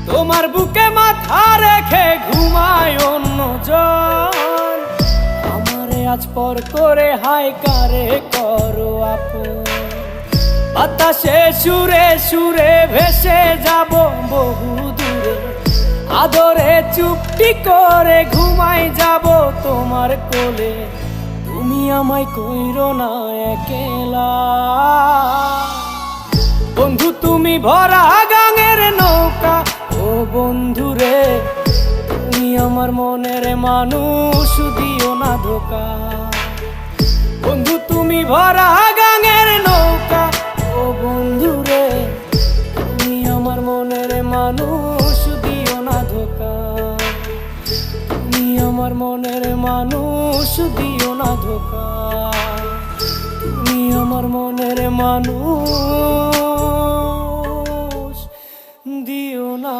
তোমার বুকে মাথা রেখে ঘুমায় অন্যজন, আমারে আজ পর করে হায় কারে করো আপন। বাতাসে সুরে সুরে ভেসে যাব বহু দূরে, আদরে চুপটি করে ঘুমাই যাব তোমার কোলে। তুমি আমায় কইরো না একলা বন্ধু, তুমি ভরা গাঙের নৌকা। ও বন্ধু রে, তুমি আমার মনের মানুষ, দিও না ধোকা। বন্ধু তুমি ভরা গাঙের নৌকা। ও বন্ধু রে, তুমি আমার মনের মানুষ, দিও না ধোকা। তুমি আমার মনের মানুষ, দিও না ধোকা। তুমি আমার মনের মানুষ, দিও না।